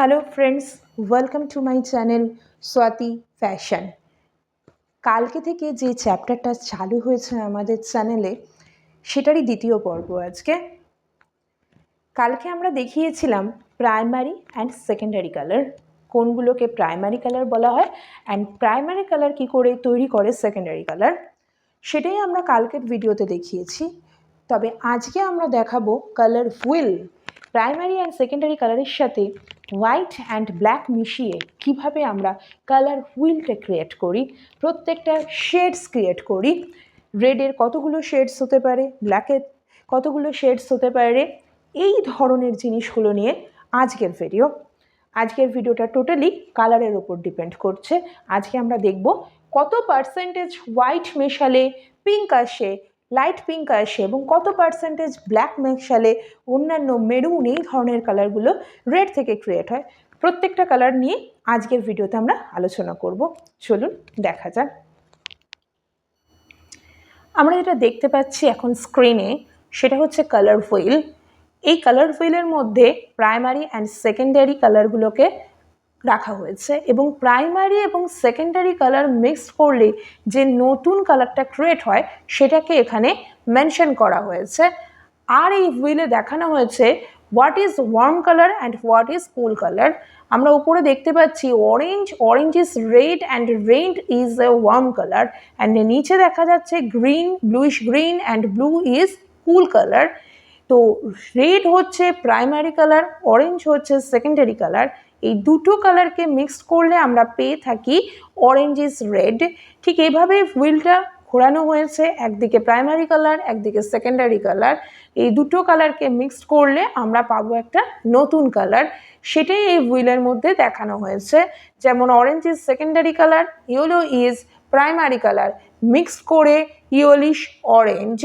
Hello friends, welcome to my channel Swati fashion. কালকে থেকে যে চ্যাপ্টারটা চালু হয়েছে আমাদের চ্যানেলে সেটারই দ্বিতীয় পর্ব আজকে। কালকে আমরা দেখিয়েছিলাম প্রাইমারি অ্যান্ড সেকেন্ডারি কালার, কোনগুলোকে প্রাইমারি কালার বলা হয় অ্যান্ড প্রাইমারি কালার কী করে তৈরি করে সেকেন্ডারি কালার, সেটাই আমরা কালকের ভিডিওতে দেখিয়েছি। তবে আজকে আমরা দেখাবো colour wheel. Primary and secondary কালারের সাথে হোয়াইট অ্যান্ড ব্ল্যাক মিশিয়ে কিভাবে আমরা কালার হুইলটা ক্রিয়েট করি, প্রত্যেকটা শেডস ক্রিয়েট করি। রেডের কতগুলো শেডস হতে পারে, ব্ল্যাকের কতগুলো শেডস হতে পারে, এই ধরনের জিনিসগুলো নিয়ে আজকের ভিডিওটা টোটালি কালারের ওপর ডিপেন্ড করছে। আজকে আমরা দেখব কত পার্সেন্টেজ হোয়াইট মেশালে পিঙ্ক আসে, লাইট পিঙ্ক আসে, এবং কত পার্সেন্টেজ ব্ল্যাক মেশালে অন্যান্য মেরুন, এই ধরনের কালারগুলো রেড থেকে ক্রিয়েট হয়। প্রত্যেকটা কালার নিয়ে আজকের ভিডিওতে আমরা আলোচনা করব। চলুন দেখা যাক। আমরা যেটা দেখতে পাচ্ছি এখন স্ক্রিনে সেটা হচ্ছে কালার হুইল। এই কালার হুইলের মধ্যে প্রাইমারি অ্যান্ড সেকেন্ডারি কালারগুলোকে রাখা হয়েছে এবং প্রাইমারি এবং সেকেন্ডারি কালার মিক্সড করলে যে নতুন কালারটা ক্রিয়েট হয় সেটাকে এখানে মেনশন করা হয়েছে। আর এই হুইলে দেখানো হয়েছে what is warm colour and what is cool colour. আমরা উপরে দেখতে পাচ্ছি orange is red and red is a worm colour, and নিচে দেখা যাচ্ছে green, bluish green and blue is cool colour. তো রেড হচ্ছে প্রাইমারি কালার, অরেঞ্জ হচ্ছে সেকেন্ডারি কালার। এই দুটো কালারকে মিক্সড করলে আমরা পেয়ে থাকি অরেঞ্জ ইজ রেড। ঠিক এইভাবে হুইলটা ঘোরানো হয়েছে, একদিকে প্রাইমারি কালার, একদিকে সেকেন্ডারি কালার। এই দুটো কালারকে মিক্সড করলে আমরা পাবো একটা নতুন কালার, সেটাই এই হুইলের মধ্যে দেখানো হয়েছে। যেমন orange is secondary colour, yellow is primary colour, mixed করে ইয়েলিশ অরেঞ্জ।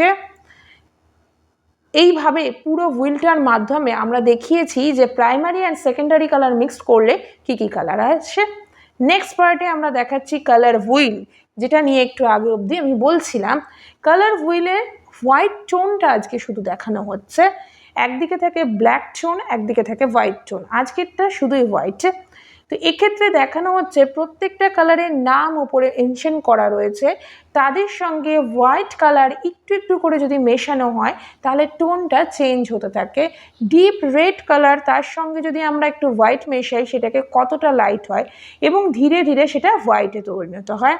এইভাবে পুরো হুইলটার মাধ্যমে আমরা দেখিয়েছি যে primary and secondary colour mixed করলে কী কী কালার আসে। নেক্সট পার্টে আমরা দেখাচ্ছি কালার হুইল, যেটা নিয়ে একটু আগে অবধি আমি বলছিলাম। কালার হুইলে হোয়াইট টোনটা আজকে শুধু দেখানো হচ্ছে, একদিকে থাকে ব্ল্যাক টোন, একদিকে থাকে হোয়াইট টোন। আজকেরটা শুধুই হোয়াইট। তো এক্ষেত্রে দেখানো হচ্ছে প্রত্যেকটা কালারের নাম ওপরে মেনশন করা রয়েছে, তাদের সঙ্গে হোয়াইট কালার একটু একটু করে যদি মেশানো হয় তাহলে টোনটা চেঞ্জ হতে থাকে। ডিপ রেড কালার, তার সঙ্গে যদি আমরা একটু হোয়াইট মেশাই সেটাকে কতটা লাইট হয় এবং ধীরে ধীরে সেটা হোয়াইটে পরিণত হয়।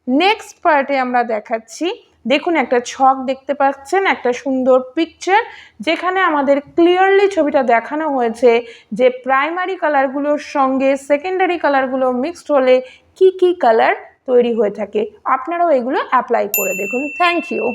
নেক্সট পার্টে আমরা দেখাচ্ছি, দেখুন একটা ছক দেখতে পাচ্ছেন, একটা সুন্দর পিকচার, যেখানে আমাদের ক্লিয়ারলি ছবিটা দেখানো হয়েছে যে প্রাইমারি কালারগুলোর সঙ্গে সেকেন্ডারি কালারগুলো মিক্সড হলে কি কি কালার তৈরি হয়ে থাকে। আপনারাও এগুলো অ্যাপ্লাই করে দেখুন। Thank you.